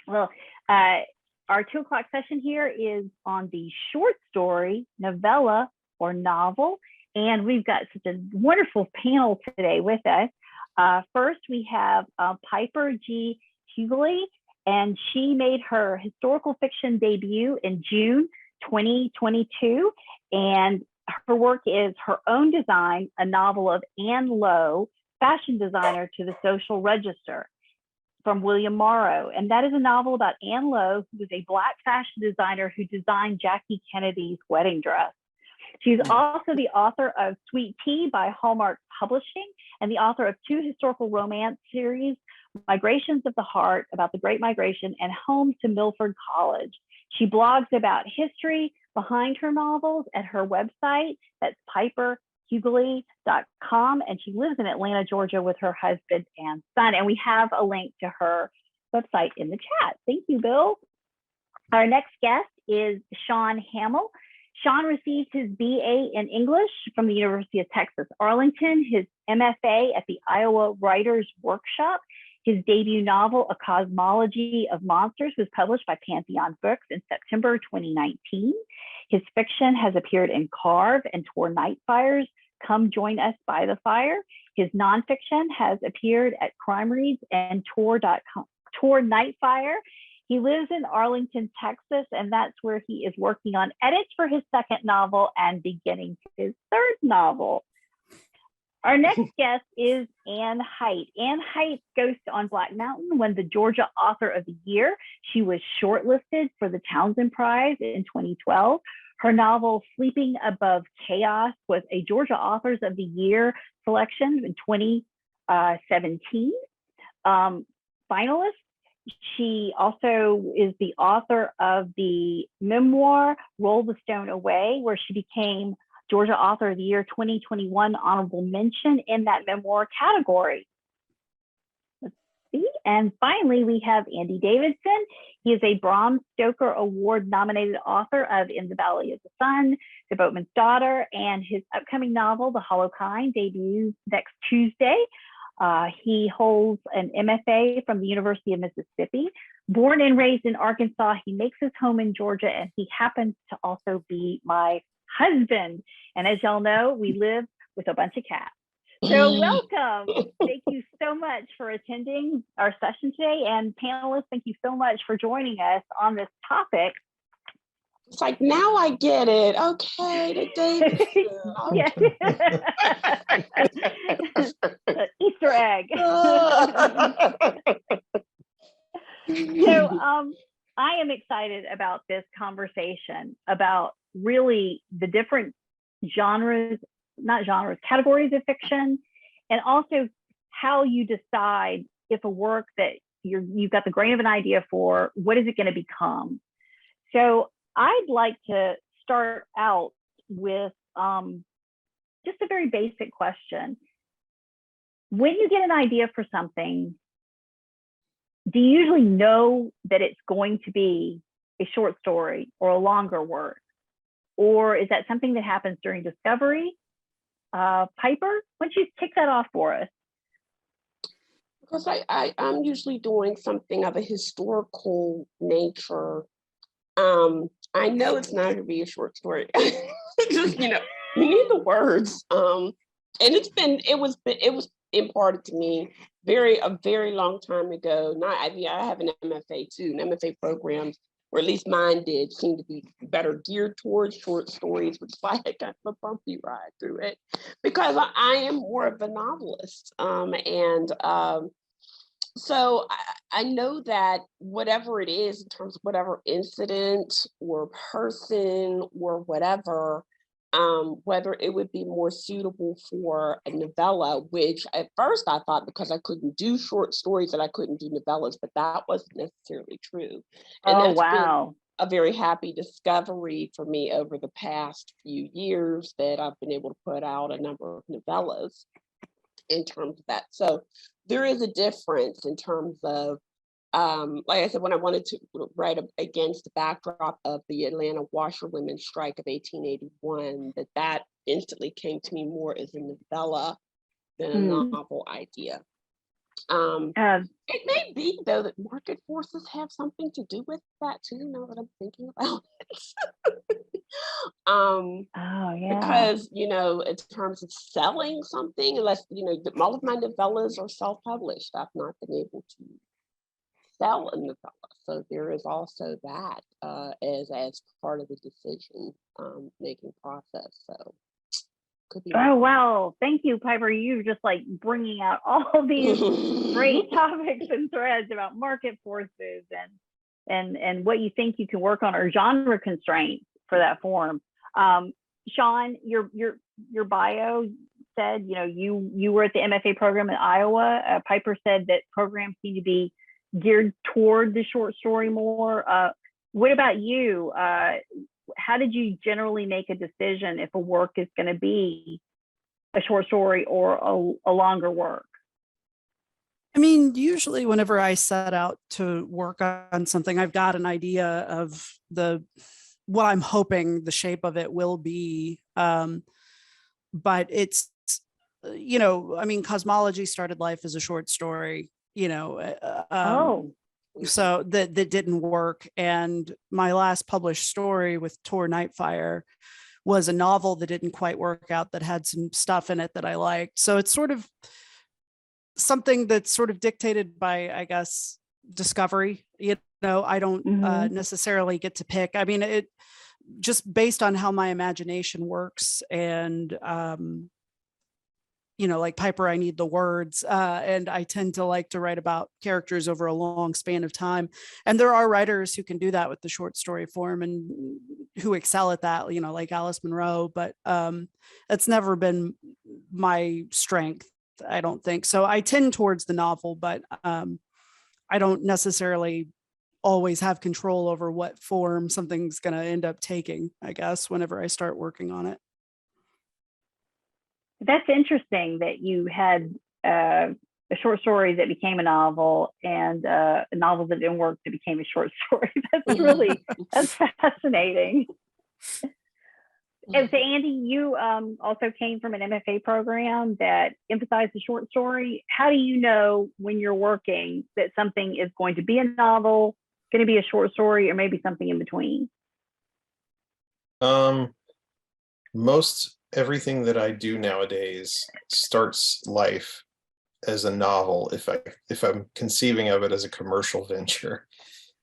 Well, our 2 o'clock session here is on the short story, novella, or novel. And we've got such a wonderful panel today with us. First, we have Piper G. Huguley, and she made her historical fiction debut in June 2022. And her work is Her Own Design, a novel of Anne Lowe, fashion designer to the Social Register, from William Morrow. And that is a novel about Anne Lowe, who was a Black fashion designer who designed Jackie Kennedy's wedding dress. She's also the author of Sweet Tea by Hallmark Publishing and the author of 2 historical romance series, Migrations of the Heart, about the Great Migration, and Home to Milford College. She blogs about history behind her novels at her website. That's piperhuguley.com. And she lives in Atlanta, Georgia with her husband and son. And we have a link to her website in the chat. Thank you, Bill. Our next guest is Shaun Hamill. Shaun received his BA in English from the University of Texas, Arlington, his MFA at the Iowa Writers Workshop. His debut novel, A Cosmology of Monsters, was published by Pantheon Books in September 2019. His fiction has appeared in Carve and Tor Nightfire's Come Join Us by the Fire. His nonfiction has appeared at Crime Reads and Tor Nightfire. He lives in Arlington, Texas, and that's where he is working on edits for his 2nd novel and beginning his 3rd novel. Our next guest is Anne Hite. Anne Hite Ghost on Black Mountain won the Georgia Author of the Year. She was shortlisted for the Townsend Prize in 2012. Her novel, Sleeping Above Chaos, was a Georgia Authors of the Year selection in 2017. Finalist. She also is the author of the memoir, Roll the Stone Away, where she became Georgia Author of the Year 2021 honorable mention in that memoir category. Let's see. And finally, we have Andy Davidson. He is a Bram Stoker Award nominated author of In the Valley of the Sun, The Boatman's Daughter, and his upcoming novel, The Hollow Kind, debuts next Tuesday. He holds an MFA from the University of Mississippi. Born and raised in Arkansas, he makes his home in Georgia, and he happens to also be my husband. And as y'all know, we live with a bunch of cats. So welcome. Thank you so much for attending our session today. And panelists, thank you so much for joining us on this topic. It's like, now I get it. Okay, the Davidson. Easter egg. So I am excited about this conversation about really the different categories of fiction, and also how you decide if a work that you've got the grain of an idea for, what is it going to become? So I'd like to start out with just a very basic question. When you get an idea for something, do you usually know that it's going to be a short story or a longer work? Or is that something that happens during discovery? Piper, why don't you kick that off for us? Because I'm usually doing something of a historical nature. I know it's not going to be a short story. Just, you need the words. And it was imparted to me a very long time ago. I have an MFA too, and MFA programs, or at least mine did, seem to be better geared towards short stories, which is why I got a bumpy ride through it, because I am more of a novelist. So I know that whatever it is, in terms of whatever incident or person or whatever, whether it would be more suitable for a novella, which at first I thought, because I couldn't do short stories, that I couldn't do novellas, but that wasn't necessarily true. And that's been a very happy discovery for me over the past few years, that I've been able to put out a number of novellas in terms of that. So there is a difference in terms of, like I said, when I wanted to write against the backdrop of the Atlanta washerwomen's strike of 1881, that instantly came to me more as a novella than a novel idea. It may be though that market forces have something to do with that too, now that I'm thinking about it. Oh, yeah. Because, you know, in terms of selling something, unless, you know, all of my novellas are self-published. I've not been able to sell a novella. So there is also that as part of the decision making process. So could be. Oh, wow. Thank you, Piper. You're just like bringing out all these great topics and threads about market forces and what you think you can work on, or genre constraints for that form. Shaun, your bio said, you know, you were at the MFA program in Iowa. Piper said that programs need to be geared toward the short story more. What about you? How did you generally make a decision if a work is going to be a short story or a longer work? I mean, usually whenever I set out to work on something, I've got an idea of what I'm hoping the shape of it will be. But it's, you know, I mean, Cosmology started life as a short story, you know, so that didn't work. And my last published story with Tor Nightfire was a novel that didn't quite work out, that had some stuff in it that I liked. So it's sort of something that's sort of dictated by, I guess, discovery. You know, I don't necessarily get to pick. I mean, it just based on how my imagination works. And you know, like Piper, I need the words, and I tend to like to write about characters over a long span of time. And there are writers who can do that with the short story form and who excel at that, you know, like Alice Munro, but it's never been my strength, I don't think. So I tend towards the novel, but I don't necessarily always have control over what form something's going to end up taking, I guess, whenever I start working on it. That's interesting that you had a short story that became a novel and a novel that didn't work that became a short story. That's fascinating. And so, Andy, you also came from an MFA program that emphasized the short story. How do you know when you're working that something is going to be a novel, going to be a short story, or maybe something in between? Most everything that I do nowadays starts life as a novel if I'm conceiving of it as a commercial venture.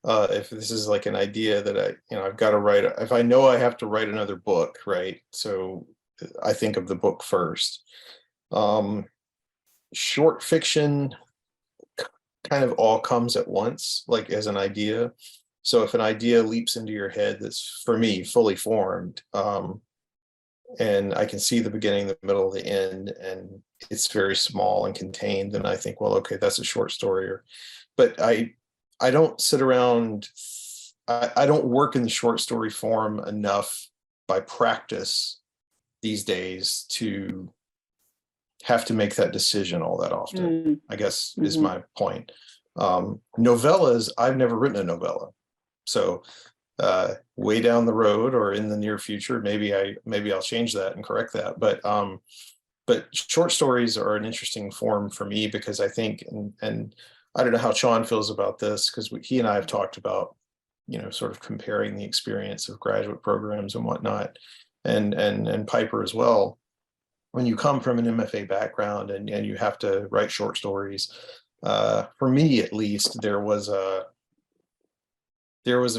If this is like an idea that I've got to write, if I know I have to write another book, right? So I think of the book first. Short fiction kind of all comes at once, like as an idea. So if an idea leaps into your head that's, for me, fully formed, and I can see the beginning, the middle, the end, and it's very small and contained, then I think, well, okay, that's a short story. But I don't sit around, I don't work in the short story form enough by practice these days to have to make that decision all that often, I guess is my point. Novellas, I've never written a novella. So way down the road or in the near future, maybe I'll change that and correct that. But short stories are an interesting form for me because I think, and I don't know how Shaun feels about this, because he and I have talked about, sort of comparing the experience of graduate programs and whatnot, and Piper as well. When you come from an MFA background and you have to write short stories, for me at least, there was a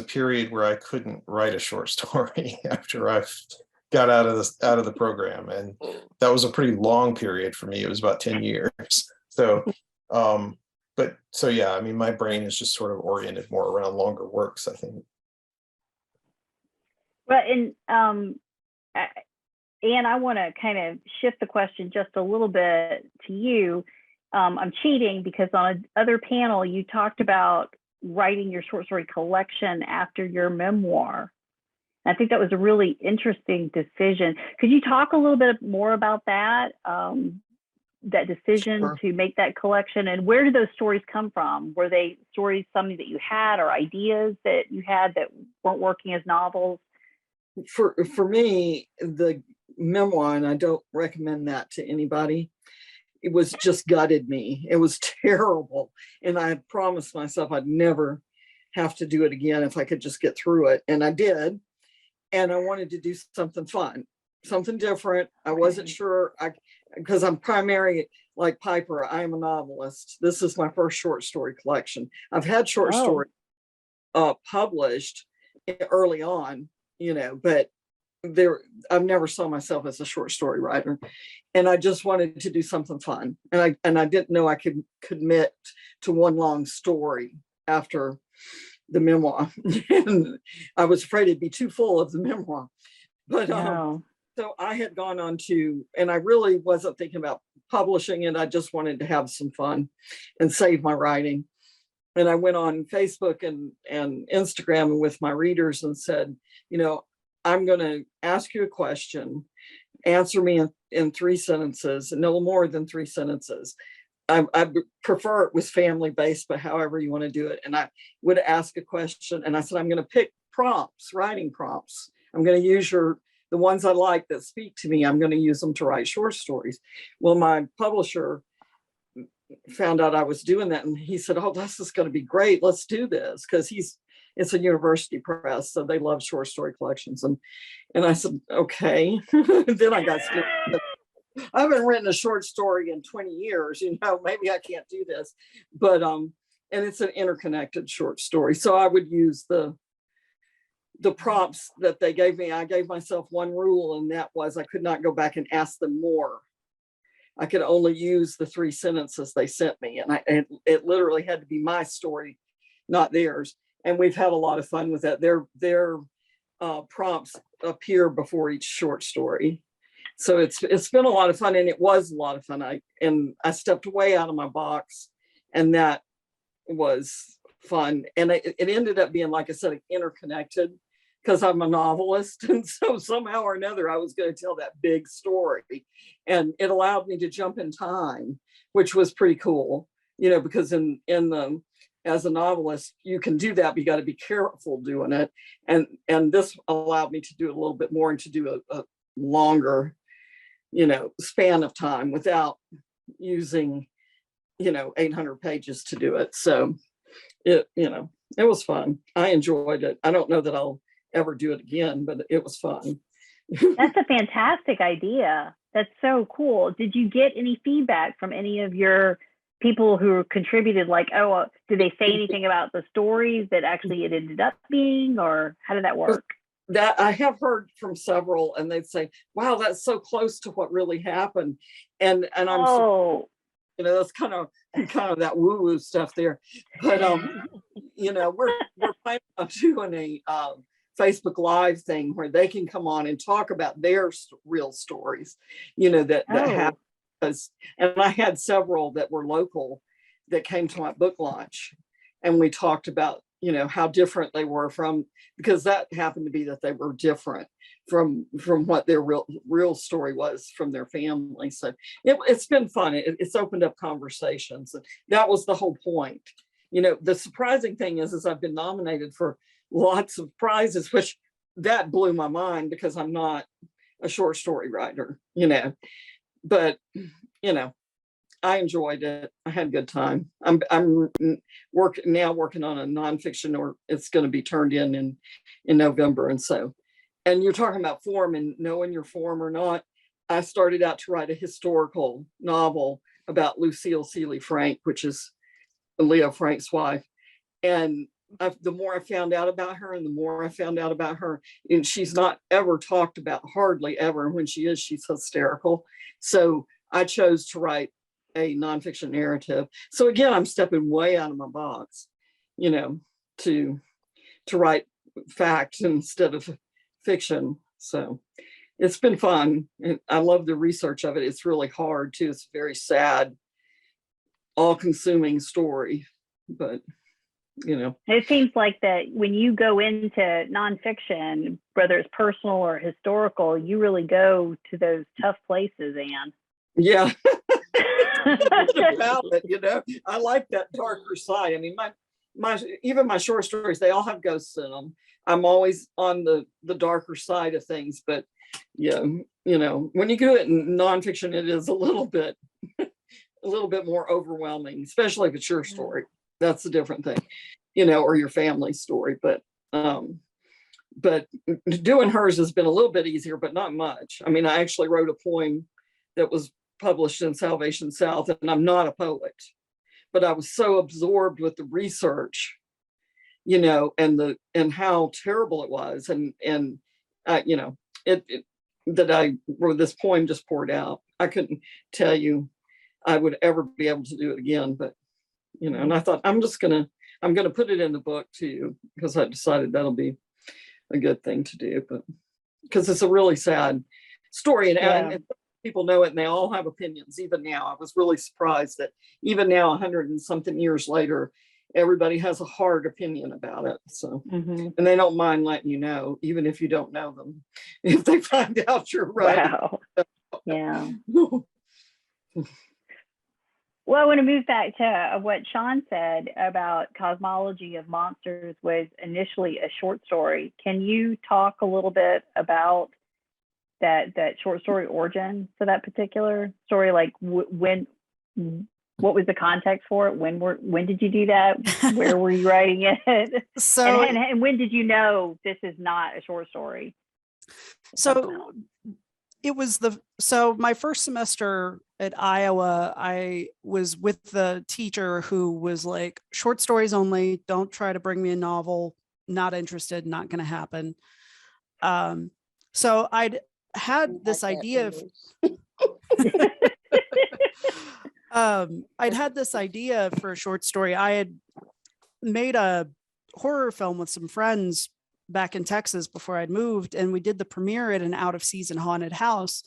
period where I couldn't write a short story after I got out of the program, and that was a pretty long period for me. It was about 10 years. So, yeah, I mean, my brain is just sort of oriented more around longer works, I think. Well, Anne, I want to kind of shift the question just a little bit to you. I'm cheating because on another panel, you talked about writing your short story collection after your memoir. I think that was a really interesting decision. Could you talk a little bit more about that, that decision Sure. to make that collection, and where did those stories come from? Were they stories, something that you had, or ideas that you had that weren't working as novels? For me, the memoir, and I don't recommend that to anybody, it was just gutted me. It was terrible. And I had promised myself I'd never have to do it again if I could just get through it. And I did. And I wanted to do something fun, something different. I wasn't sure, because I'm primary, like Piper, I am a novelist. This is my first short story collection. I've had short stories published early on, but I've never saw myself as a short story writer. And I just wanted to do something fun. And I didn't know I could commit to one long story after the memoir. And I was afraid it'd be too full of the memoir. But so I had gone on to, and I really wasn't thinking about publishing it. I just wanted to have some fun and save my writing. And I went on Facebook and Instagram with my readers and said, I'm going to ask you a question, answer me in 3 sentences, no more than 3 sentences. I prefer it was family based, but however you want to do it. And I would ask a question, and I said, I'm going to pick prompts, writing prompts. I'm going to use the ones I like that speak to me. I'm going to use them to write short stories. Well, my publisher found out I was doing that, and he said, oh, this is going to be great. Let's do this, because it's a university press, so they love short story collections. And I said, okay. Then I got scared. I haven't written a short story in 20 years, maybe I can't do this. But and it's an interconnected short story. So I would use the prompts that they gave me. I gave myself one rule, and that was I could not go back and ask them more. I could only use the 3 sentences they sent me. And it literally had to be my story, not theirs. And we've had a lot of fun with that. Their prompts appear before each short story. So it's been a lot of fun, and it was a lot of fun. I stepped way out of my box, and that was fun. And it ended up being, like I said, interconnected, because I'm a novelist. And so somehow or another, I was going to tell that big story. And it allowed me to jump in time, which was pretty cool, because as a novelist, you can do that, but you got to be careful doing it. And this allowed me to do it a little bit more and to do a longer, span of time without using, 800 pages to do it. So it was fun. I enjoyed it. I don't know that I'll ever do it again, but it was fun. That's a fantastic idea. That's so cool. Did you get any feedback from any of your people who contributed? Like, did they say anything about the stories that actually it ended up being, or how did that work? That I have heard from several, and they'd say, wow, that's so close to what really happened. And I'm that's kind of that woo-woo stuff there. But we're planning on doing a Facebook Live thing where they can come on and talk about their real stories, that happened. And I had several that were local that came to my book launch, and we talked about how different they were because that happened to be that they were different from what their real story was from their family. So it's been fun. It's opened up conversations, and that was the whole point. The surprising thing is I've been nominated for lots of prizes, which that blew my mind, because I'm not a short story writer, but I enjoyed it. I had a good time. I'm working on a nonfiction, or it's going to be turned in November. And so, and you're talking about form and knowing your form or not. I started out to write a historical novel about Lucille Seeley Frank, which is Leo Frank's wife. And the more I found out about her, and she's not ever talked about, hardly ever. And when she is, she's hysterical. So I chose to write a nonfiction narrative. So again, I'm stepping way out of my box, to write fact instead of fiction. So it's been fun. And I love the research of it. It's really hard too. It's a very sad, all-consuming story, but it seems like that when you go into nonfiction, whether it's personal or historical, you really go to those tough places, Anne. Yeah. About it, I like that darker side. I mean, even my short stories, they all have ghosts in them. I'm always on the darker side of things, but yeah, when you do it in nonfiction, it is a little bit a little bit more overwhelming, especially if it's your story. That's a different thing, you know, or your family story. But doing hers has been a little bit easier, but not much. I mean, I actually wrote a poem that was published in Salvation South, and I'm not a poet, but I was so absorbed with the research, you know, and how terrible it was, and you know, that I wrote this poem just poured out. I couldn't tell you I would ever be able to do it again, but you know, and I thought I'm gonna put it in the book too, because I decided that'll be a good thing to do, but because it's a really sad story, and people know it, and they all have opinions. Even now, I was really surprised that even now, 100 and something years later, everybody has a hard opinion about it. So, and they don't mind letting you know, even if you don't know them, if they find out you're right. Wow. Yeah. Well, I want to move back to what Shaun said about Cosmology of Monsters was initially a short story. Can you talk a little bit about that short story origin for that particular story? Like when, what was the context for it? When did you do that? Where were you writing it? So, and when did you know this is not a short story? So it was my first semester at Iowa, I was with the teacher who was like, short stories only, don't try to bring me a novel, not interested, not going to happen. So I'd had this idea I'd had this idea for a short story. I had made a horror film with some friends back in Texas before I'd moved, and we did the premiere at an out of season haunted house.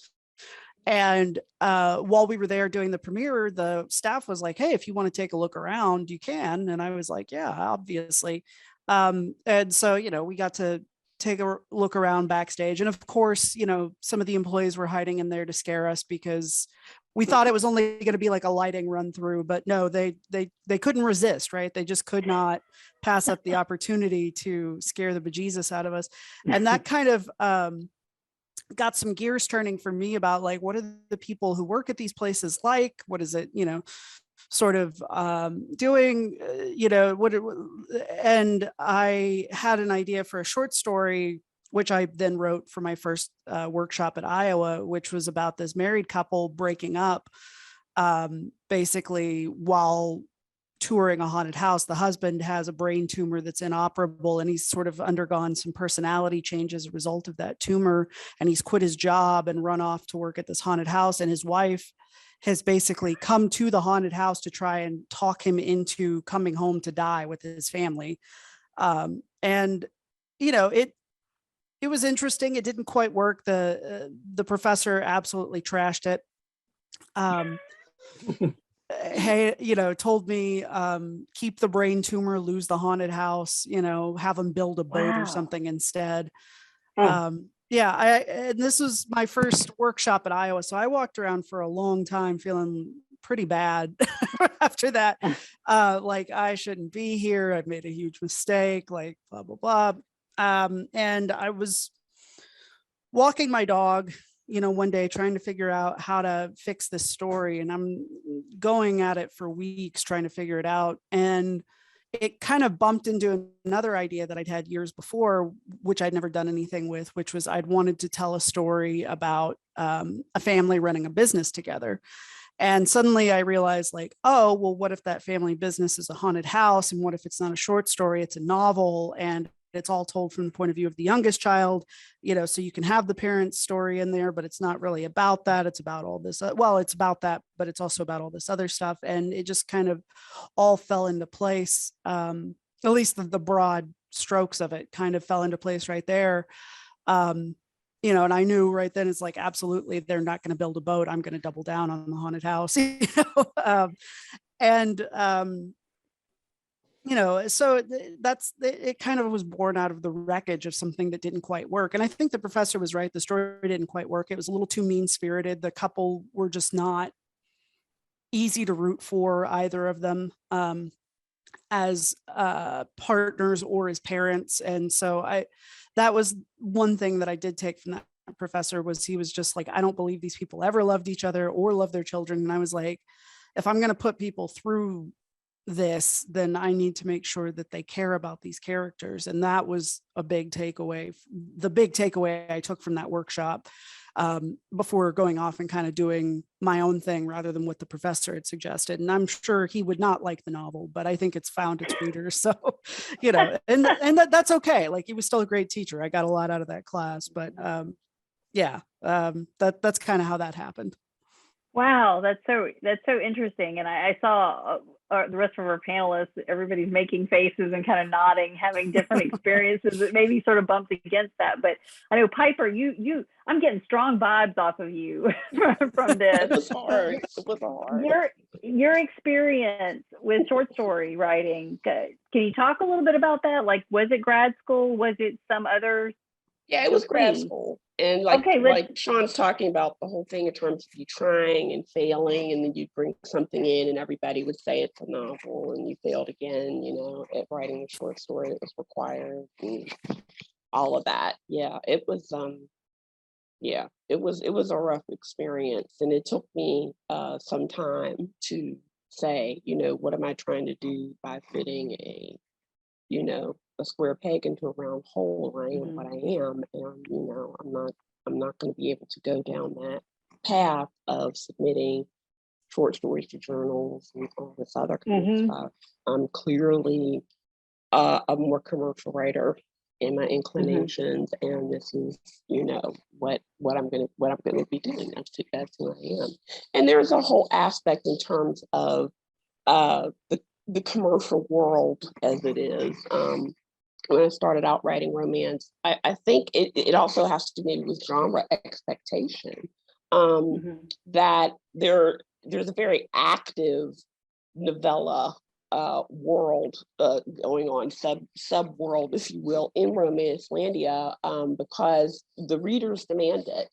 And while we were there doing the premiere, the staff was like, hey, if you want to take a look around, you can. And I was like, yeah, obviously. And so, you know, we got to take a look around backstage. And of course, you know, some of the employees were hiding in there to scare us because we thought it was only going to be like a lighting run through, but no, they couldn't resist, right? They just could not pass up the opportunity to scare the bejesus out of us. And that kind of got some gears turning for me about like, what are the people who work at these places like? What is it, you know, sort of doing, you know, and I had an idea for a short story, which I then wrote for my first workshop at Iowa, which was about this married couple breaking up basically while touring a haunted house. The husband has a brain tumor that's inoperable, and he's sort of undergone some personality change as a result of that tumor. And he's quit his job and run off to work at this haunted house. And his wife has basically come to the haunted house to try and talk him into coming home to die with his family. And, you know, it was interesting. It didn't quite work. The professor absolutely trashed it. Hey, you know, told me, keep the brain tumor, lose the haunted house, you know, have them build a boat or something instead. Yeah, and this was my first workshop at Iowa. So I walked around for a long time feeling pretty bad after that. Like I shouldn't be here. I've made a huge mistake, like blah, blah, blah. And I was walking my dog, you know, one day trying to figure out how to fix this story. And I'm going at it for weeks trying to figure it out. And it kind of bumped into another idea that I'd had years before, which I'd never done anything with, which was I'd wanted to tell a story about a family running a business together. And suddenly I realized like, oh, well, what if that family business is a haunted house? And what if it's not a short story, it's a novel? And it's all told from the point of view of the youngest child, you know, so you can have the parents' story in there, but it's not really about that. It's about all this. Well, it's about that, but it's also about all this other stuff. And it just kind of all fell into place. At least the broad strokes of it kind of fell into place right there. You know, and I knew right then it's like, absolutely, they're not going to build a boat. I'm going to double down on the haunted house, you know, you know, so that's, it kind of was born out of the wreckage of something that didn't quite work. And I think the professor was right. The story didn't quite work. It was a little too mean spirited. The couple were just not easy to root for, either of them, as partners or as parents. And so that was one thing that I did take from that professor, was he was just like, I don't believe these people ever loved each other or loved their children. And I was like, if I'm going to put people through this, then I need to make sure that they care about these characters. And that was a big takeaway. The big takeaway I took from that workshop, before going off and kind of doing my own thing rather than what the professor had suggested. And I'm sure he would not like the novel, but I think it's found its readers. So, you know, and that's okay. Like, he was still a great teacher. I got a lot out of that class, but that's kind of how that happened. Wow, that's so interesting. And I saw the rest of our panelists, everybody's making faces and kind of nodding, having different experiences that maybe sort of bumped against that. But I know, Piper, I'm getting strong vibes off of you from this. It was hard. It was hard. Your experience with short story writing, can you talk a little bit about that? Like, was it grad school? Was it some other? Yeah, it was grad school. And like, okay, like Shaun's talking about the whole thing in terms of you trying and failing, and then you'd bring something in and everybody would say it's a novel, and you failed again, you know, at writing a short story that was required, and all of that. Yeah, it was it was a rough experience, and it took me some time to say, you know, what am I trying to do by fitting a, you know, a square peg into a round hole. I am what I am, and you know, I'm not going to be able to go down that path of submitting short stories to journals and all this other kind of stuff. I'm clearly a more commercial writer in my inclinations, and this is, you know, what I'm gonna be doing. That's who I am. And there's a whole aspect in terms of the commercial world as it is. When I started out writing romance, I think it also has to do with genre expectation. That there's a very active novella world going on, sub world, if you will, in Romancelandia, because the readers demand it.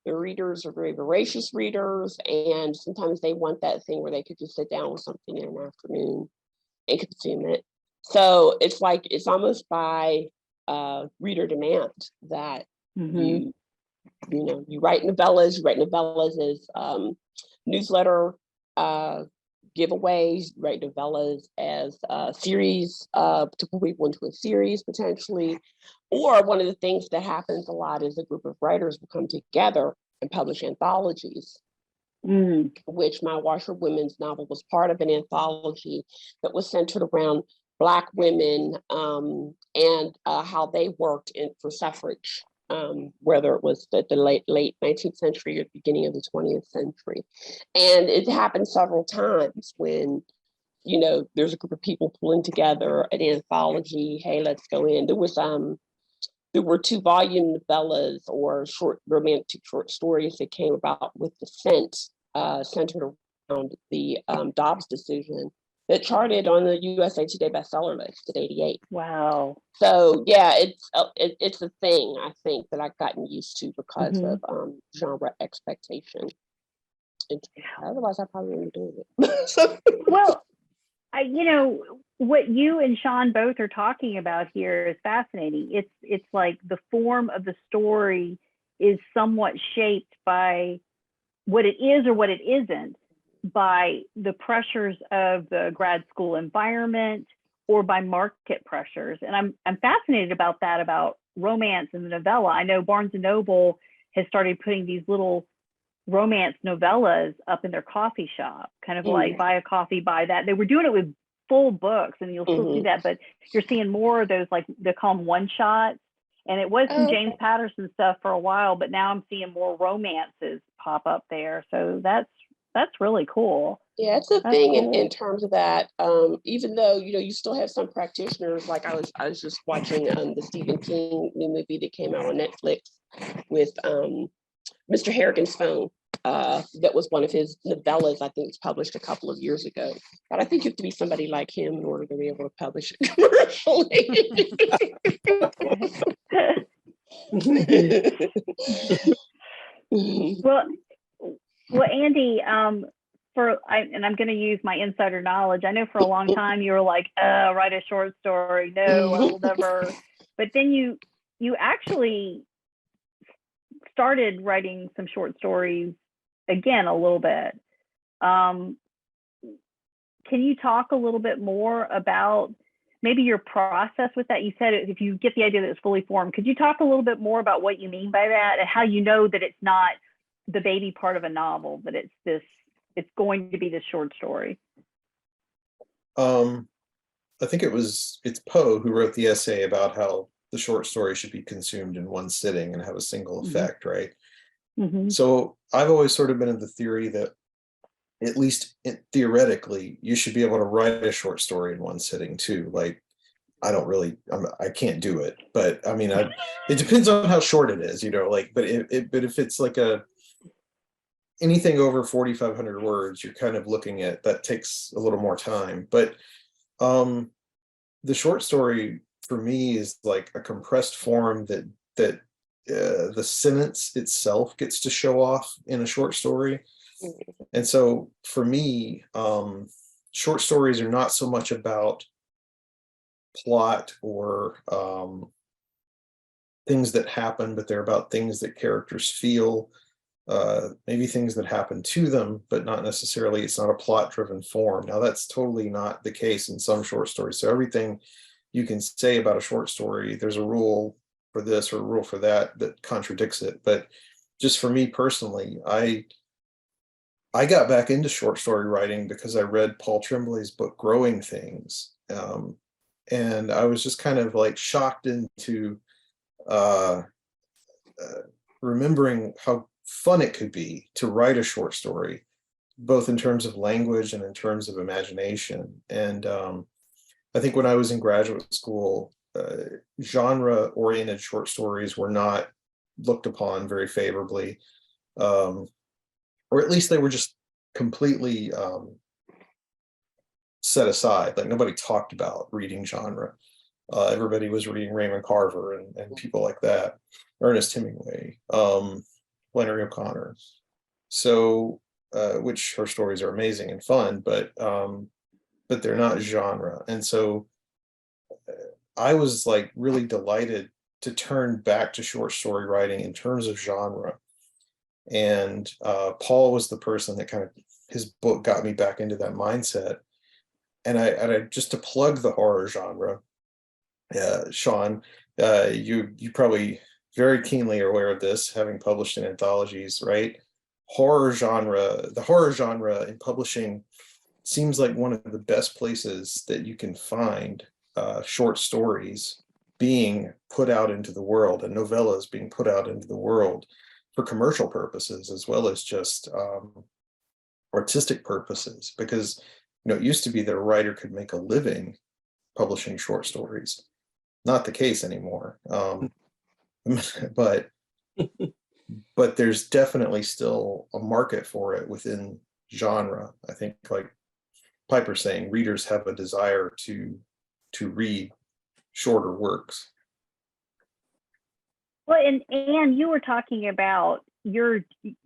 The readers are very voracious readers, and sometimes they want that thing where they could just sit down with something in an afternoon and consume it. So it's like, it's almost by reader demand that you know, you write novellas. You write novellas as newsletter giveaways. You write novellas as series to put people into a series potentially. Or one of the things that happens a lot is a group of writers will come together and publish anthologies. Which My Washerwomen's novel was part of an anthology that was centered around Black women and how they worked for suffrage, whether it was the late 19th century or the beginning of the 20th century. And it happened several times when, you know, there's a group of people pulling together an anthology. Hey, let's go in. There were 2-volume novellas or romantic short stories that came about with Descent, centered around the Dobbs decision, that charted on the USA Today bestseller list at 88. Wow. So yeah, it's a thing, I think, that I've gotten used to because of genre expectation. Otherwise, I probably wouldn't be doing it. Well, you know, what you and Shaun both are talking about here is fascinating. It's like the form of the story is somewhat shaped by what it is or what it isn't, by the pressures of the grad school environment or by market pressures. And I'm fascinated about that, about romance and the novella. I know Barnes and Noble has started putting these little romance novellas up in their coffee shop, kind of like buy a coffee, buy that. They were doing it with full books, and you'll still see that, but you're seeing more of those, like they call them one shots. And it was some James Patterson stuff for a while, but now I'm seeing more romances pop up there. So that's really cool. Yeah, it's a thing in terms of that. Even though, you know, you still have some practitioners, like I was just watching the Stephen King new movie that came out on Netflix with Mr. Harrigan's Phone. That was one of his novellas. I think it's published a couple of years ago. But I think you have to be somebody like him in order to be able to publish it commercially. Well, Andy, and I'm going to use my insider knowledge. I know for a long time you were like, write a short story. No, I will never. But then you actually started writing some short stories again a little bit. can you talk a little bit more about maybe your process with that? You said if you get the idea that it's fully formed, could you talk a little bit more about what you mean by that and how you know that it's not the baby part of a novel, that it's going to be this short story? I think it's Poe who wrote the essay about how the short story should be consumed in one sitting and have a single effect, right? So I've always sort of been in the theory that, at least theoretically, you should be able to write a short story in one sitting too. Like, I can't do it, but I mean, it depends on how short it is, like, but if it's like anything over 4,500 words, you're kind of looking at, that takes a little more time. But the short story for me is like a compressed form that the sentence itself gets to show off in a short story. And so for me, short stories are not so much about plot or things that happen, but they're about things that characters feel, maybe things that happen to them, but not necessarily, it's not a plot driven form. Now that's totally not the case in some short stories. So everything you can say about a short story, there's a rule for this or a rule for that contradicts it. But just for me personally, I got back into short story writing because I read Paul Tremblay's book Growing Things, and I was just kind of like shocked into remembering how fun it could be to write a short story, both in terms of language and in terms of imagination. And I think when I was in graduate school, genre-oriented short stories were not looked upon very favorably, or at least they were just completely set aside. Like, nobody talked about reading genre. Everybody was reading Raymond Carver and people like that, Ernest Hemingway, Flannery O'Connor. So, which her stories are amazing and fun, but they're not genre. And so I was like really delighted to turn back to short story writing in terms of genre. And Paul was the person that kind of, his book got me back into that mindset. And I just, to plug the horror genre, Shaun, you probably very keenly are aware of this, having published in anthologies, right? The horror genre in publishing seems like one of the best places that you can find short stories being put out into the world, and novellas being put out into the world for commercial purposes as well as just artistic purposes. Because it used to be that a writer could make a living publishing short stories. Not the case anymore. But there's definitely still a market for it within genre. I think, like Piper's saying, readers have a desire to read shorter works. Well, and you were talking about your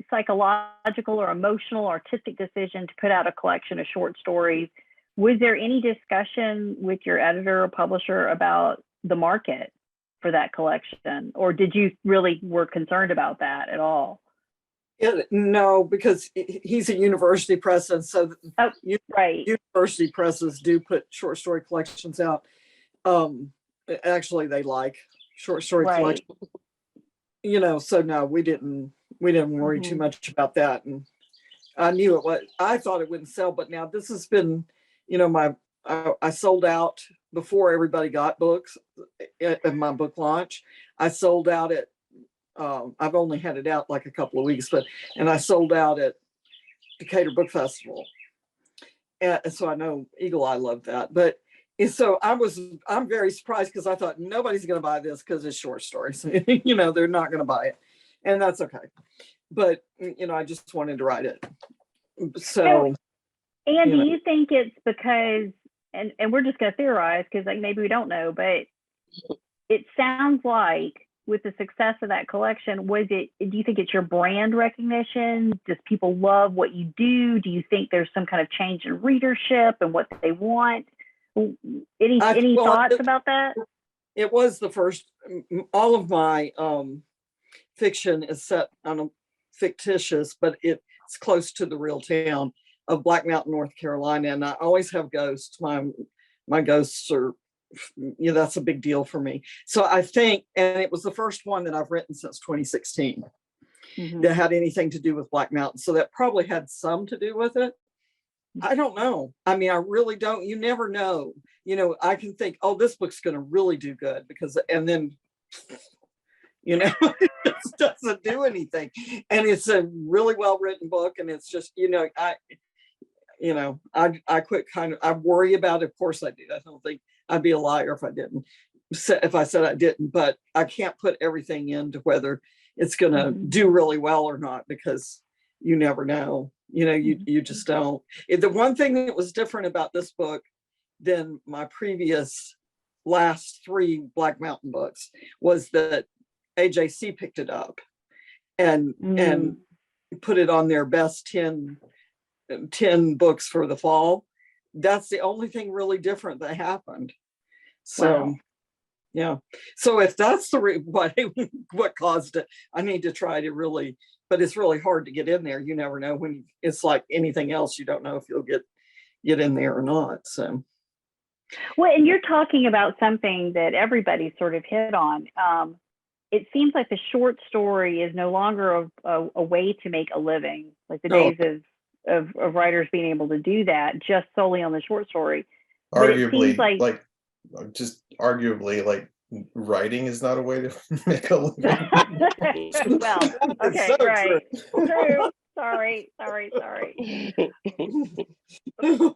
psychological or emotional artistic decision to put out a collection of short stories. Was there any discussion with your editor or publisher about the market for that collection, or did you really were concerned about that at all? No, because he's a university press, and so right, university presses do put short story collections out. Actually, they like short story collections. So no, we didn't worry too much about that. And I knew I thought it wouldn't sell, but now this has been, I sold out before everybody got books at my book launch. I sold out at, I've only had it out like a couple of weeks, and I sold out at Decatur Book Festival. And so I know Eagle Eye loved that. But so I'm very surprised, because I thought nobody's going to buy this because it's short stories. They're not going to buy it. And that's okay. But, I just wanted to write it. So. And do you think it's because, and we're just going to theorize because maybe we don't know, but it sounds like with the success of that collection, do you think it's your brand recognition? Does people love what you do? Do you think there's some kind of change in readership and what they want? Any thoughts about that? It was the first, all of my fiction is set on a fictitious, but it's close to the real town. of Black Mountain, North Carolina, and I always have ghosts. My ghosts are, that's a big deal for me. So I think, and it was the first one that I've written since 2016 that had anything to do with Black Mountain. So that probably had some to do with it. I don't know. I mean, I really don't. You never know. I can think, oh, this book's going to really do good and then, it just doesn't do anything. And it's a really well-written book. And it's just, I quit I worry about it. Of course I do. I don't think I'd be a liar if I didn't, if I said I didn't, but I can't put everything into whether it's going to do really well or not, because you never know. You just don't. The one thing that was different about this book than my previous last 3 Black Mountain books was that AJC picked it up and put it on their best 10 books for the fall. That's the only thing really different that happened. So wow. Yeah. So if that's what caused it, I need to try to really, but it's really hard to get in there. You never know. When it's like anything else, you don't know if you'll get in there or not. So well, and you're talking about something that everybody sort of hit on. It seems like the short story is no longer a way to make a living, like the days of writers being able to do that just solely on the short story. Arguably, like writing is not a way to make a living. Well, okay, so right. True. Sorry.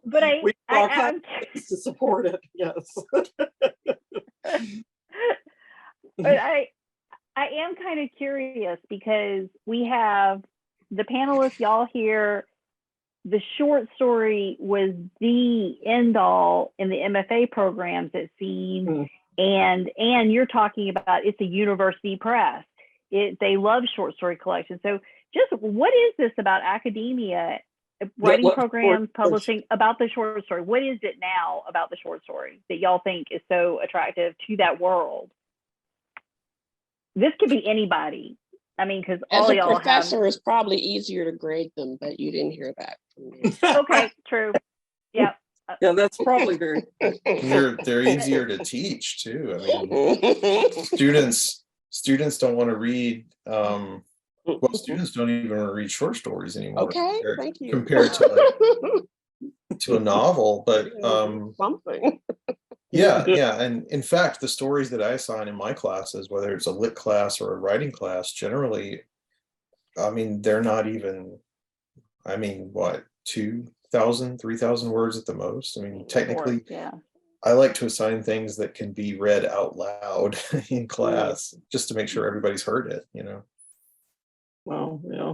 But I'm to support it. Yes. But I am kind of curious, because we have the panelists, y'all here. The short story was the end all in the MFA programs, it seems. And you're talking about, it's a university press. They love short story collections. So just what is this about academia, writing programs, publishing, about the short story? What is it now about the short story that y'all think is so attractive to that world? This could be anybody. I mean, because all as a y'all professor, it's probably easier to grade them, but you didn't hear that from me. Okay, true. Yeah. Yeah, that's probably very. They're easier to teach too. I mean, students don't want to read. Students don't even want to read short stories anymore. Okay, thank you. Compared to to a novel, but something. Yeah, and in fact, the stories that I assign in my classes, whether it's a lit class or a writing class, generally, I mean, they're not even, what, 2,000, 3,000 words at the most. I mean, technically, yeah. I like to assign things that can be read out loud in class, just to make sure everybody's heard it, Well, yeah.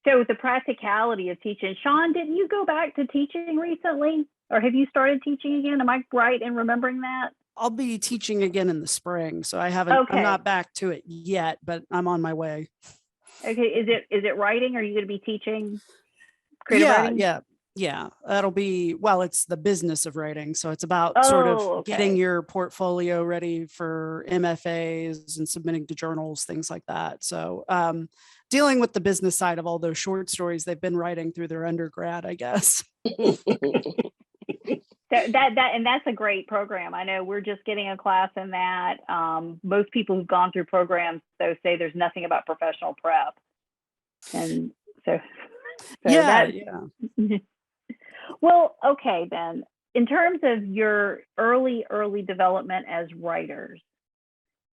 So the practicality of teaching. Shaun, didn't you go back to teaching recently? Or have you started teaching again? Am I right in remembering that? I'll be teaching again in the spring, so I haven't. Okay. I'm not back to it yet, but I'm on my way. Okay, is it writing? Are you going to be teaching creative writing? Yeah. That'll be, well, it's the business of writing, so it's about sort of getting your portfolio ready for MFAs and submitting to journals, things like that. So dealing with the business side of all those short stories they've been writing through their undergrad, I guess. And that's a great program. I know we're just getting a class in that. Most people who've gone through programs, though, say there's nothing about professional prep. And so yeah. Well, okay, then, in terms of your early development as writers,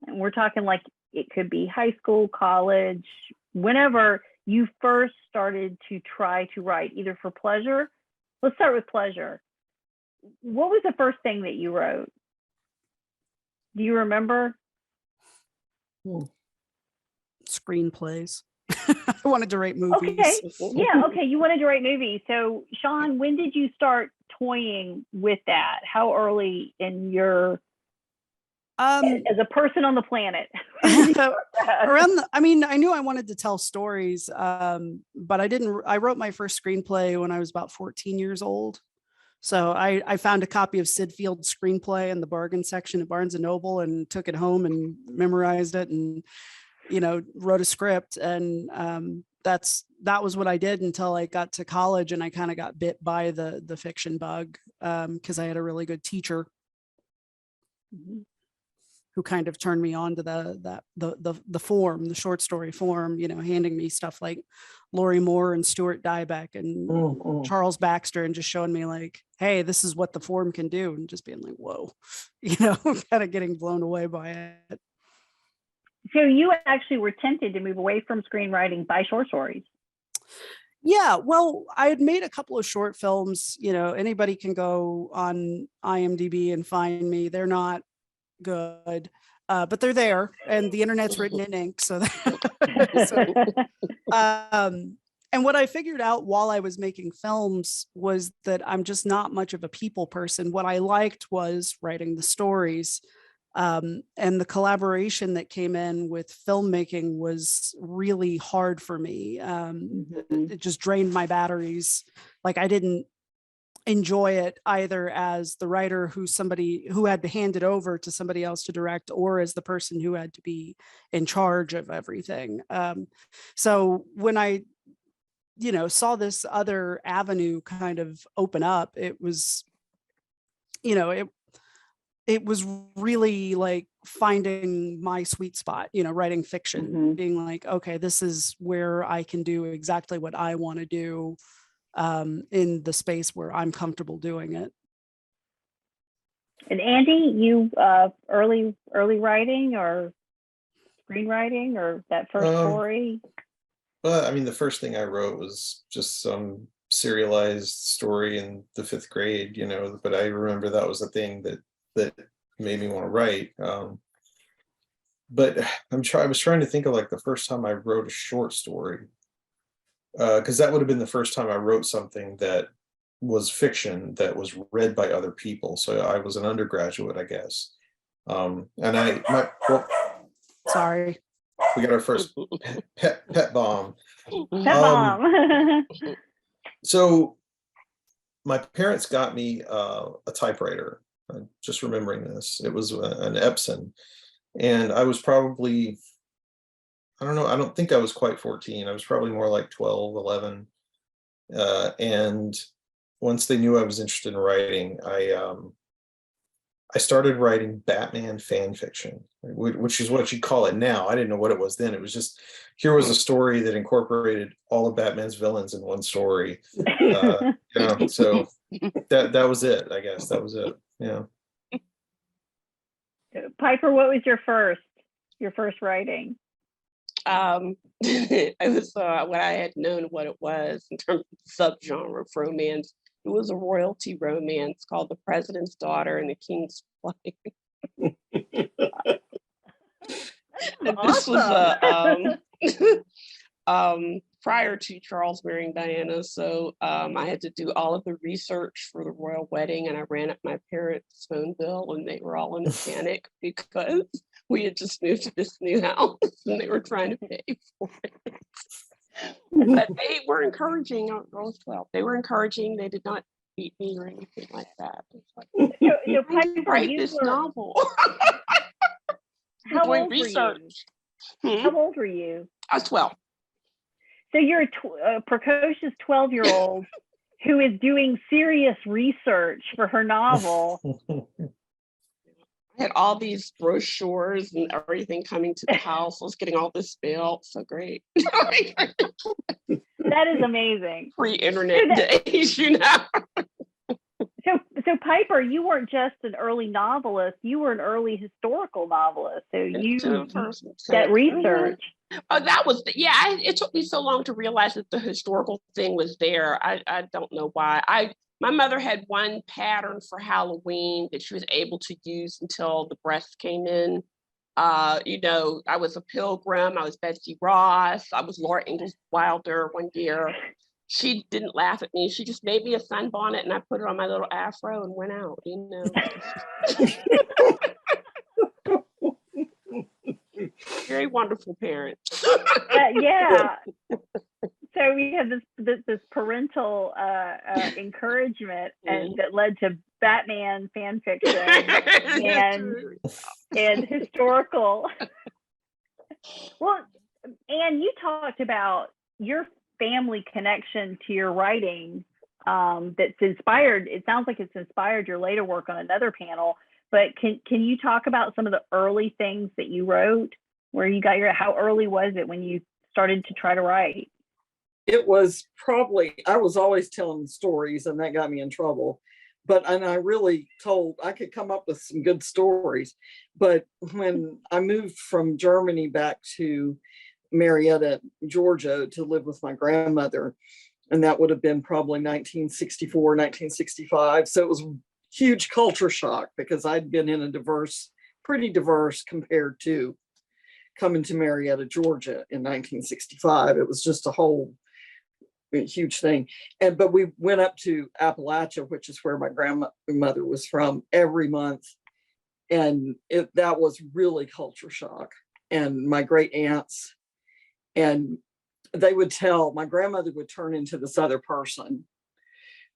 and we're talking like it could be high school, college, whenever you first started to try to write, either for pleasure. Let's start with pleasure. What was the first thing that you wrote? Do you remember? Screenplays. I wanted to write movies. Okay. Yeah. Okay. You wanted to write movies. So, Shaun, when did you start toying with that? How early in your as a person on the planet? I knew I wanted to tell stories, but I wrote my first screenplay when I was about 14 years old. So I found a copy of Sid Field's screenplay in the bargain section at Barnes and Noble and took it home and memorized it and wrote a script, and that was what I did until I got to college, and I kind of got bit by the fiction bug, because I had a really good teacher who kind of turned me on to the form, the short story form, handing me stuff like Lori Moore and Stuart Diebeck and Charles Baxter, and just showing me like, hey, this is what the form can do, and just being like, whoa, kind of getting blown away by it. So you actually were tempted to move away from screenwriting by short stories. Yeah, well, I had made a couple of short films. Anybody can go on IMDb and find me. They're not good, but they're there, and the internet's written in ink. So, and what I figured out while I was making films was that I'm just not much of a people person. What I liked was writing the stories. And the collaboration that came in with filmmaking was really hard for me. It just drained my batteries. Like, I didn't enjoy it either as the writer who had to hand it over to somebody else to direct, or as the person who had to be in charge of everything. So when I, saw this other avenue kind of open up, it was, it was really like finding my sweet spot, writing fiction, being like, okay, this is where I can do exactly what I want to do, in the space where I'm comfortable doing it. And Andy, you early writing or screenwriting, or that first story? Well, I mean, the first thing I wrote was just some serialized story in the 5th grade, but I remember that was the thing that made me want to write. But I was trying to think of like the first time I wrote a short story, because that would have been the first time I wrote something that was fiction that was read by other people. So I was an undergraduate, I guess. Sorry, we got our first pet bomb. Pet bomb. So my parents got me a typewriter. I'm just remembering this. It was an Epson, and I was probably, I don't know, I don't think I was quite 14. I was probably more like 12, 11. And once they knew I was interested in writing, I started writing Batman fan fiction, which is what you call it now. I didn't know what it was then. It was just, here was a story that incorporated all of Batman's villains in one story. So that was it, I guess. That was it. Yeah. Piper, what was your first writing? It was when I had known what it was in terms of subgenre of romance. It was a royalty romance called The President's Daughter and the King's Wife. This was prior to Charles marrying Diana, so I had to do all of the research for the royal wedding, and I ran up my parents' phone bill, and they were all in a panic because we had just moved to this new house and they were trying to pay for it. But they were encouraging. I was 12. They were encouraging. They did not beat me or anything like that. Like, so Piper, write this novel. How doing old research. were you? How old were you? I was 12. So you're a precocious 12-year-old who is doing serious research for her novel. I had all these brochures and everything coming to the house. I was getting all this mail. So great. That is amazing. Pre-internet days, So Piper, you weren't just an early novelist, you were an early historical novelist. So you that research. Oh, that was, it took me so long to realize that the historical thing was there. I don't know why. My mother had one pattern for Halloween that she was able to use until the breast came in. I was a Pilgrim, I was Betsy Ross, I was Laura Ingalls Wilder one year. She didn't laugh at me. She just made me a sunbonnet and I put it on my little afro and went out, Very wonderful parents. Yeah. So we have this parental encouragement, and that led to Batman fan fiction and historical Well, and you talked about your family connection to your writing, that's inspired. It sounds like it's inspired your later work on another panel. But can you talk about some of the early things that you wrote, where you got how early was it when you started to try to write? It was probably, I was always telling stories, and that got me in trouble. And I really I could come up with some good stories. But when I moved from Germany back to Marietta, Georgia, to live with my grandmother, and that would have been probably 1964, 1965. So it was a huge culture shock, because I'd been in a pretty diverse compared to coming to Marietta, Georgia in 1965. It was just a whole huge thing. But we went up to Appalachia, which is where my grandmother was from, every month. And that was really culture shock. And my great aunts, and they would tell, my grandmother would turn into this other person.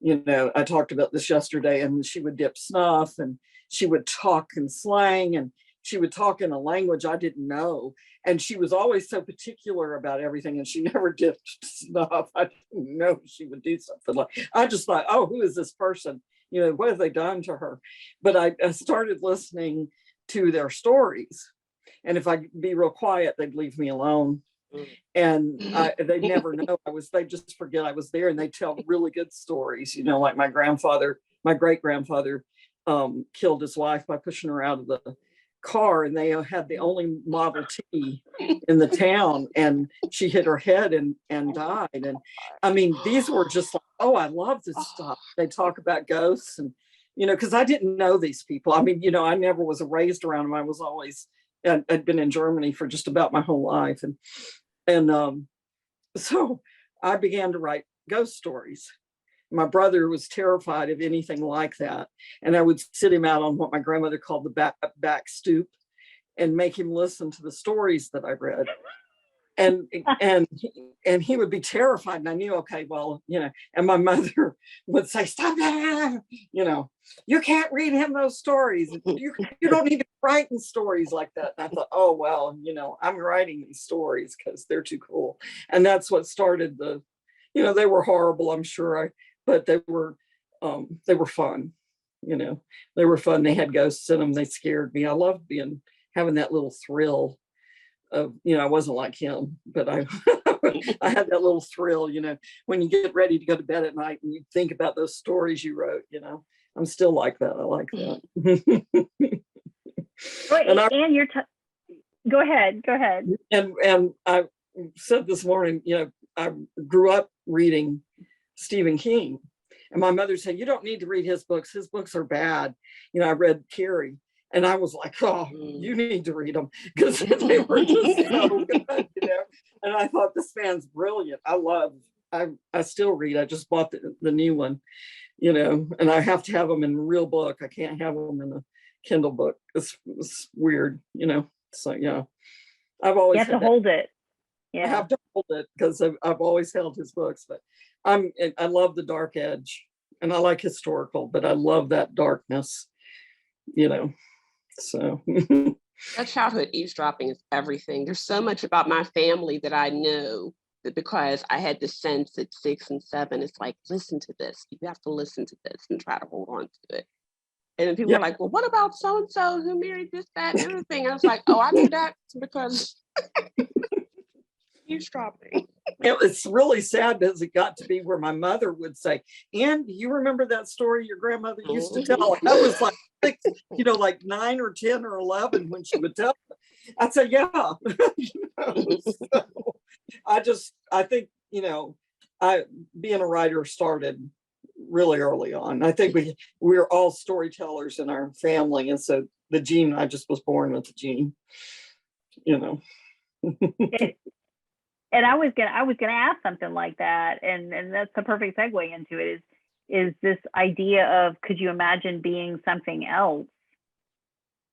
I talked about this yesterday, and she would dip snuff, and she would talk in slang, and she would talk in a language I didn't know. And she was always so particular about everything, and she never dipped snuff. I didn't know she would do something like, I just thought, oh, who is this person? What have they done to her? But I started listening to their stories. And if I'd be real quiet, they'd leave me alone. And they never know they just forget I was there, and they tell really good stories, like my great grandfather killed his wife by pushing her out of the car, and they had the only Model T in the town, and she hit her head and died. And I mean, these were just like, oh, I love this stuff. They talk about ghosts, and because I didn't know these people. I mean, I never was raised around them. I was always, I'd been in Germany for just about my whole life, and so I began to write ghost stories. My brother was terrified of anything like that, and I would sit him out on what my grandmother called the back stoop, and make him listen to the stories that I read. And he would be terrified, and I knew, okay, well, and my mother would say, stop that, you can't read him those stories. You don't need to write in stories like that. And I thought, oh, well, I'm writing these stories because they're too cool. And that's what started they were horrible, I'm sure, but they were fun. They were fun. They had ghosts in them. They scared me. I loved having that little thrill of, I wasn't like him, but I I had that little thrill, when you get ready to go to bed at night and you think about those stories you wrote. I'm still like that. I like that. Go ahead. And I said this morning, I grew up reading Stephen King, and my mother said, you don't need to read his books. His books are bad. I read Carrie, and I was like, oh, you need to read them, because they were just so good, And I thought, this man's brilliant. I still read. I just bought the new one, and I have to have them in real book. I can't have them in a Kindle book. It's weird, So yeah, I've always you have to hold it. Yeah, I have to hold it, because I've always held his books. But I love the dark edge, and I like historical, but I love that darkness, So That childhood eavesdropping is everything. There's so much about my family that I know, that because I had the sense at 6 and 7, it's like, listen to this. You have to listen to this and try to hold on to it. And then people are like, well, what about so-and-so who married this, that, and everything? I was like, oh, I knew that because eavesdropping. It's really sad, because it got to be where my mother would say, and do you remember that story your grandmother used to tell? I was like 6, like 9 or 10 or 11 when she would tell it. I'd say, yeah. So I think, being a writer started really early on. I think we're all storytellers in our family. And so the gene, I just was born with the gene, And I was gonna ask something like that, and that's the perfect segue into it. Is this idea of, could you imagine being something else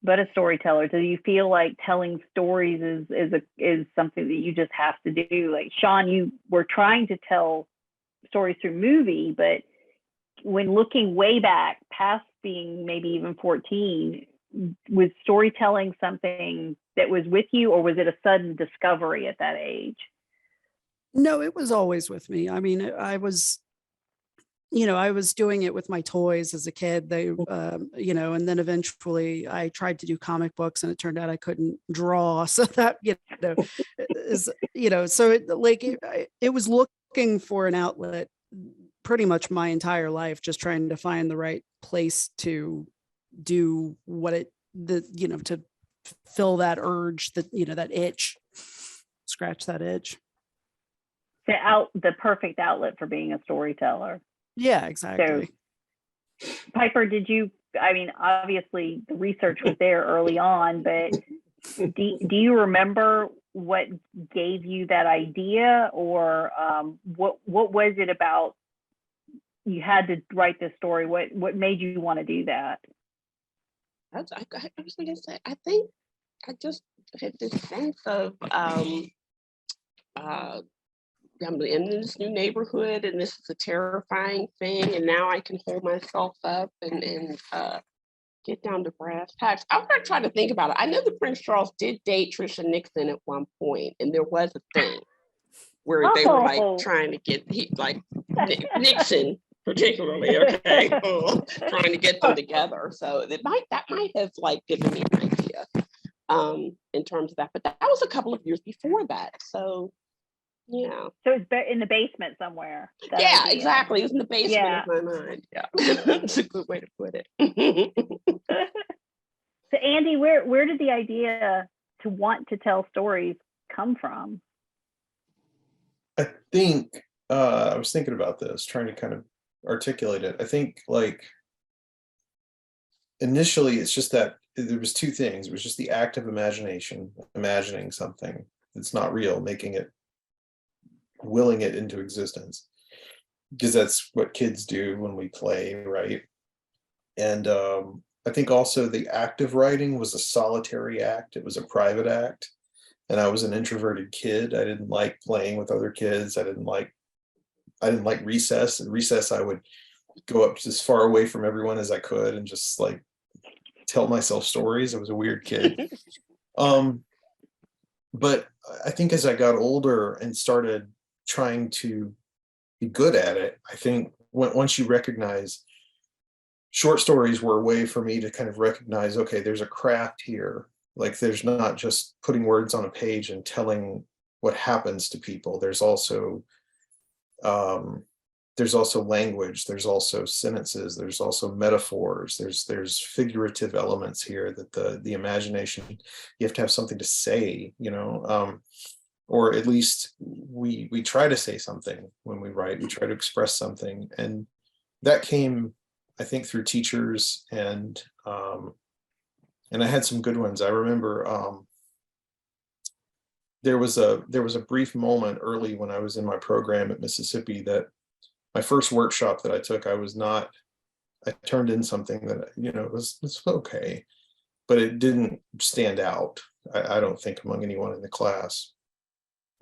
but a storyteller? Do you feel like telling stories is something that you just have to do? Like, Shaun, you were trying to tell stories through movie, but when looking way back past being maybe even 14, was storytelling something that was with you, or was it a sudden discovery at that age? No, it was always with me. I mean, I was, I was doing it with my toys as a kid. They, and then eventually I tried to do comic books, and it turned out I couldn't draw. So that, is, so it was looking for an outlet pretty much my entire life, just trying to find the right place to do to fill that urge, that itch, scratch that itch. The perfect outlet for being a storyteller. Yeah, exactly. So, Piper, obviously the research was there early on, but do you remember what gave you that idea, or what was it about you had to write this story? What made you want to do that? I was going to say, I think I just had this sense of I'm in this new neighborhood, and this is a terrifying thing, and now I can hold myself up and get down to brass tacks. I'm not trying to think about it. I know that Prince Charles did date Trisha Nixon at one point, and there was a thing where they were like trying to get Nixon particularly, okay, trying to get them together. So that might have like given me an idea in terms of that. But that was a couple of years before that. So yeah. So it's in the basement somewhere. Yeah, idea. Exactly. It was in the basement of my mind. Yeah. That's a good way to put it. So Andy, where did the idea to want to tell stories come from? I think I was thinking about this, trying to kind of articulate it. I think like initially it's just that there was two things. It was just the act of imagination, imagining something that's not real, willing it into existence, because that's what kids do when we play, right? And I think also the act of writing was a solitary act. It was a private act. And I was an introverted kid. I didn't like playing with other kids. I didn't like recess. At recess, I would go up as far away from everyone as I could and just like tell myself stories. I was a weird kid. But I think as I got older and started trying to be good at it, I think once you recognize, short stories were a way for me to kind of recognize, okay, there's a craft here. Like there's not just putting words on a page and telling what happens to people. There's also language, there's also sentences, there's also metaphors, there's figurative elements here that the imagination, you have to have something to say, or at least we try to say something when we write. We try to express something, and that came, I think, through teachers, and I had some good ones. I remember there was a brief moment early when I was in my program at Mississippi that my first workshop that I took, I turned in something that was okay, but it didn't stand out, I don't think, among anyone in the class.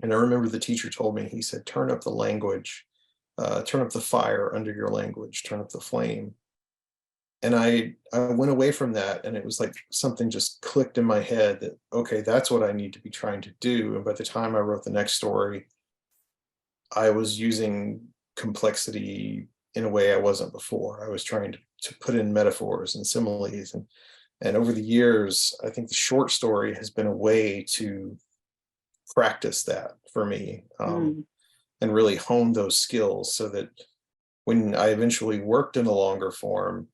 And I remember the teacher told me, he said, turn up the language, turn up the fire under your language, turn up the flame. And I went away from that, and it was like something just clicked in my head that, okay, that's what I need to be trying to do. And by the time I wrote the next story, I was using complexity in a way I wasn't before. I was trying to put in metaphors and similes. And over the years, I think the short story has been a way to practice that for me, and really hone those skills, so that when I eventually worked in a longer form,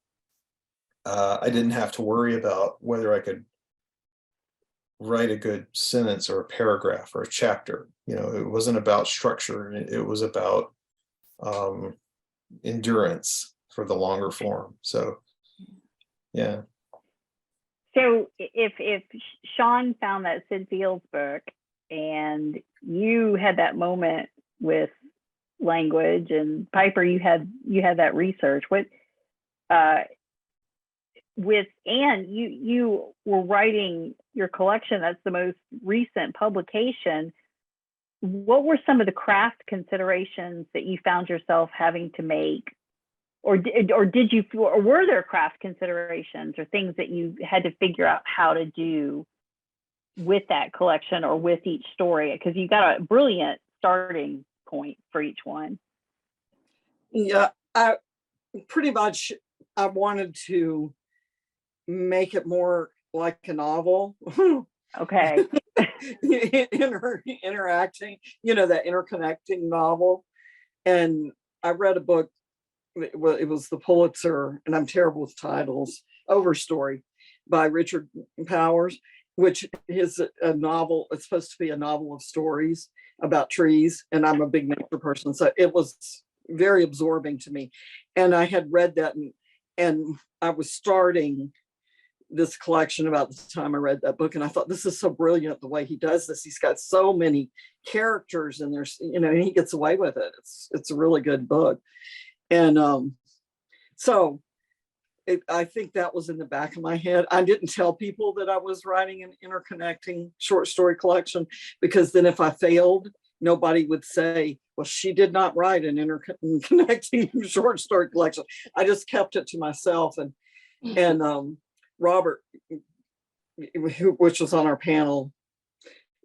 I didn't have to worry about whether I could write a good sentence or a paragraph or a chapter. It wasn't about structure. It was about endurance for the longer form. So, yeah. So if Shaun found that Sid Fields book and you had that moment with language, and Piper, you had that research, with Anne, you were writing your collection. That's the most recent publication. What were some of the craft considerations that you found yourself having to make or did you, or were there craft considerations or things that you had to figure out how to do with that collection or with each story? Because you got a brilliant starting point for each one. Yeah, I pretty much, I wanted to make it more like a novel. Okay. Interacting, that interconnecting novel. And I read a book, it was the Pulitzer, and I'm terrible with titles, Overstory by Richard Powers, which is a novel. It's supposed to be a novel of stories about trees. And I'm a big nature person. So it was very absorbing to me. And I had read that, and I was starting this collection about the time I read that book. And I thought, this is so brilliant the way he does this. He's got so many characters, and there's, and he gets away with it. It's a really good book. And so I think that was in the back of my head. I didn't tell people that I was writing an interconnecting short story collection, because then if I failed, nobody would say, well, she did not write an interconnecting short story collection. I just kept it to myself. And Robert, which was on our panel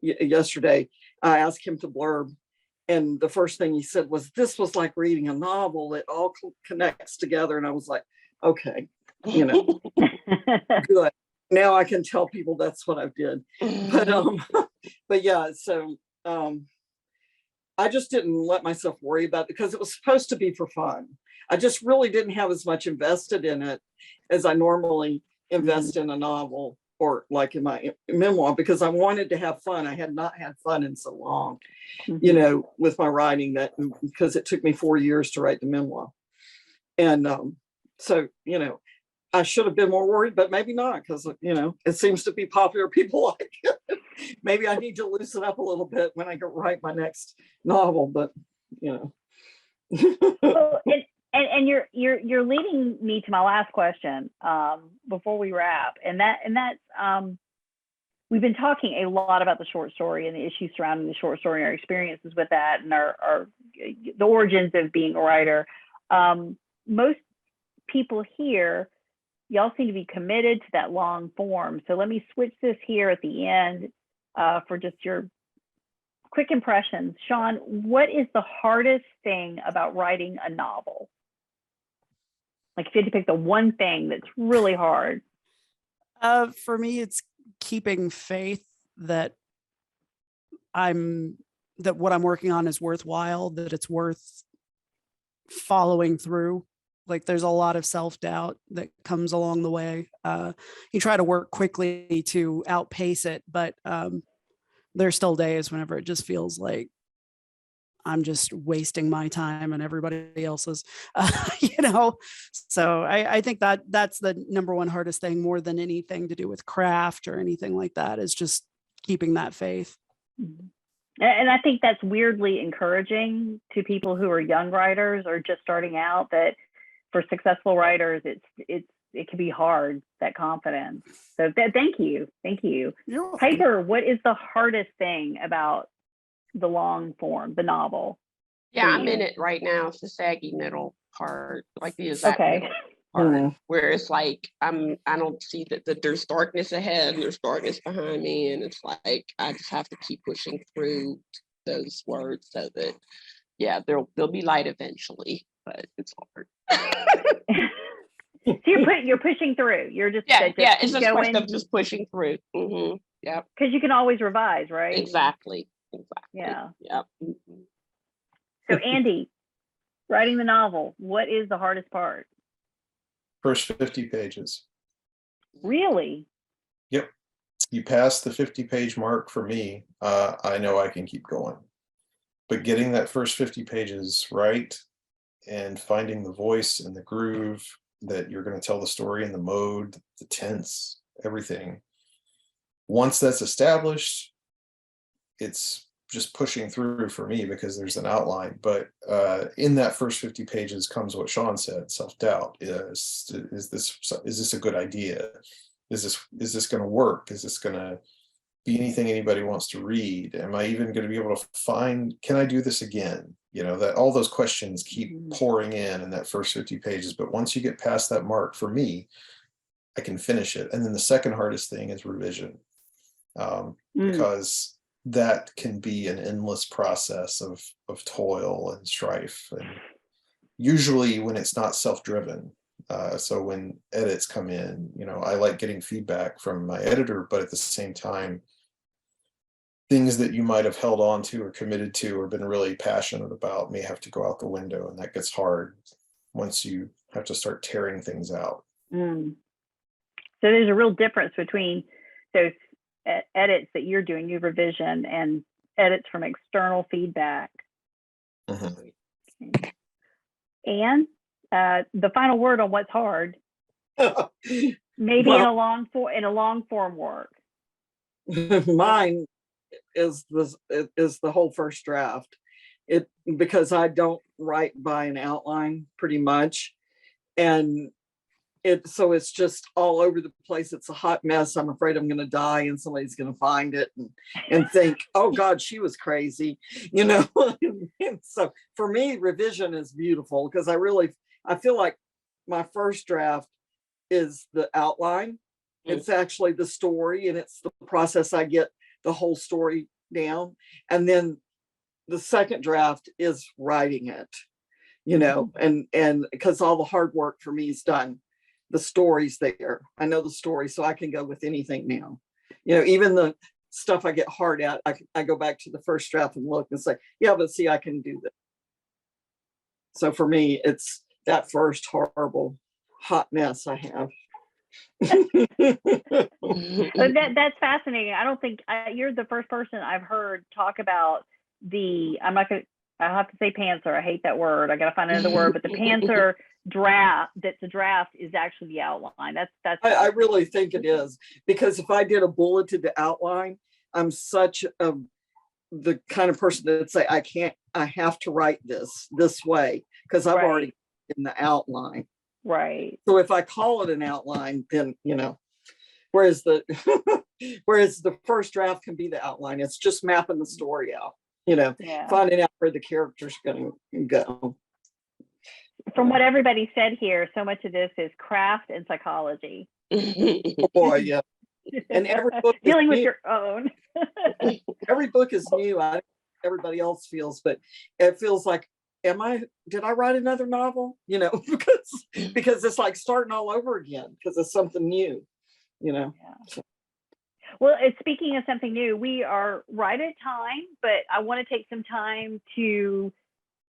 yesterday, I asked him to blurb. And the first thing he said was, this was like reading a novel. It all connects together. And I was like, okay, good. Now I can tell people that's what I did. But yeah, so I just didn't let myself worry about it, because it was supposed to be for fun. I just really didn't have as much invested in it as I normally invest in a novel or like in my memoir, because I wanted to have fun. I had not had fun in so long, with my writing, that because it took me 4 years to write the memoir. And so, I should have been more worried, but maybe not, because, it seems to be popular. People like it. Maybe I need to loosen up a little bit when I go write my next novel, but, Well, and you're leading me to my last question before we wrap, and that's we've been talking a lot about the short story and the issues surrounding the short story and our experiences with that, and our the origins of being a writer. Most people here, y'all seem to be committed to that long form. So let me switch this here at the end for just your quick impressions. Shaun, what is the hardest thing about writing a novel? Like, if you had to pick the one thing that's really hard. For me, it's keeping faith that what I'm working on is worthwhile, that it's worth following through. Like, there's a lot of self-doubt that comes along the way. You try to work quickly to outpace it, but there's still days whenever it just feels like I'm just wasting my time and everybody else's, So I think that's the number one hardest thing, more than anything to do with craft or anything like that, is just keeping that faith. And I think that's weirdly encouraging to people who are young writers or just starting out, that for successful writers, it can be hard, that confidence. So thank you. Piper, what is the hardest thing about the long form, the novel? Yeah, I'm in it right now. It's the saggy middle part, like the exact middle part, where it's like I don't see that there's darkness ahead and there's darkness behind me, and it's like I just have to keep pushing through those words so that there'll be light eventually, but it's hard. So you're pushing through. You're just it's just a question of just pushing through. Yeah, because you can always revise, right? Exactly. Yeah. Mm-hmm. So Andy, writing the novel, what is the hardest part? First 50 pages. Really? Yep. You pass the 50-page mark for me, I know I can keep going. But getting that first 50 pages right and finding the voice and the groove that you're going to tell the story, and the mode, the tense, everything. Once that's established, it's just pushing through for me because there's an outline. But in that first 50 pages comes what Shaun said: self-doubt. Is this a good idea? Is this going to work? Is this going to be anything anybody wants to read? Am I even going to be able to find, can I do this again? You know, that all those questions keep pouring in that first 50 pages. But once you get past that mark, for me, I can finish it. And then the second hardest thing is revision, because that can be an endless process of toil and strife. And usually when it's not self-driven. So when edits come in, you know, I like getting feedback from my editor, but at the same time, things that you might have held on to or committed to or been really passionate about may have to go out the window, and that gets hard once you have to start tearing things out. So there's a real difference between those edits that you're doing, your revision, and edits from external feedback. Mhm. And the final word on what's hard, maybe Well, in a long form work. mine is the whole first draft. Because I don't write by an outline pretty much, and so it's just all over the place. It's a hot mess. I'm afraid I'm going to die and somebody's going to find it and think, oh God, she was crazy, you know. And so for me, revision is beautiful, because I feel like my first draft is the outline. It's actually the story, and it's the process I get the whole story down. And then the second draft is writing it, you know, and because all the hard work for me is done. The story's there. I know the story, so I can go with anything now. You know, even the stuff I get hard at, I go back to the first draft and look and say, yeah, but see, I can do this. So for me, it's that first horrible hot mess I have. That's fascinating. I don't think you're the first person I've heard talk about I'm not going to, I have to say pantser. I hate that word. I got to find another word, but the pantser draft, that's a draft, is actually the outline. That's I really think it is, because if I did a bulleted outline, I'm such the kind of person that say, I have to write this way, because I've already in the outline. Right. So if I call it an outline, then, you know, whereas the first draft can be the outline. It's just mapping the story out, you know, finding out where the character's going to go. From what everybody said here, so much of this is craft and psychology. Oh boy, yeah. And every book dealing with your own. Every book is new. Everybody else feels, but it feels like, did I write another novel? You know, because it's like starting all over again, because it's something new, you know. Yeah. Well, speaking of something new, we are right at time, but I want to take some time to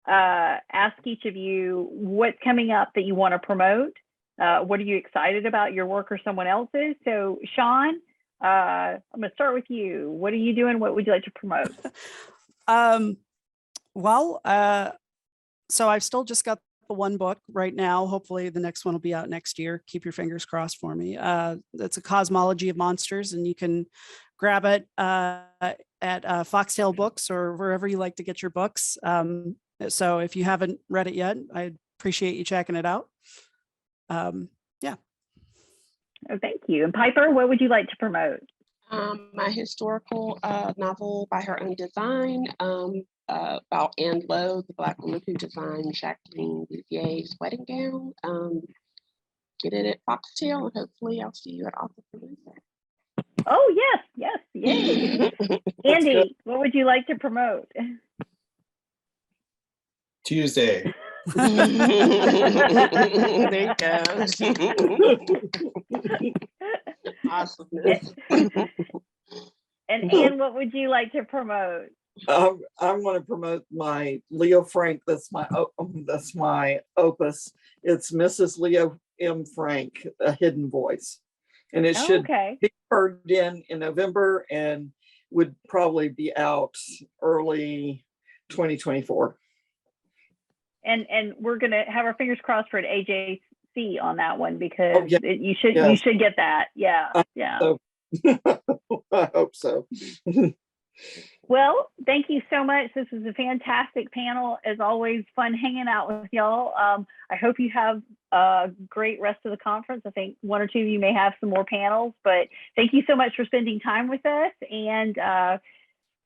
ask each of you what's coming up that you want to promote. What are you excited about, your work or someone else's? So Shaun, I'm going to start with you. What are you doing? What would you like to promote? So I've still just got the one book right now. Hopefully the next one will be out next year. Keep your fingers crossed for me. It's a cosmology of monsters, and you can grab it at Foxtail Books or wherever you like to get your books. So if you haven't read it yet, I appreciate you checking it out. Yeah. Oh, thank you. And Piper, what would you like to promote? My historical novel by her own design, about Anne Lowe, the Black woman who designed Jacqueline Bouvier's wedding gown. Get it at Foxtail, and hopefully I'll see you at Author Producer. Oh, yes, yay. Andy, what would you like to promote? Tuesday. There you go. Awesomeness. And Anne, what would you like to promote? I want to promote my Leo Frank. That's my opus. It's Mrs. Leo M. Frank, A Hidden Voice, and it should be heard in November and would probably be out early 2024. And we're gonna have our fingers crossed for an AJC on that one, because you should get that. Yeah. So, I hope so. Well, thank you so much. This was a fantastic panel. As always, fun hanging out with y'all. I hope you have a great rest of the conference. I think one or two of you may have some more panels, but thank you so much for spending time with us, and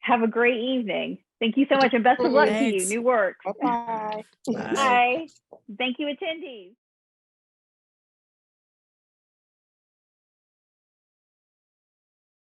have a great evening. Thank you so much, and best of luck to you. Thanks. New work. Bye-bye. Bye. Bye. Thank you, attendees.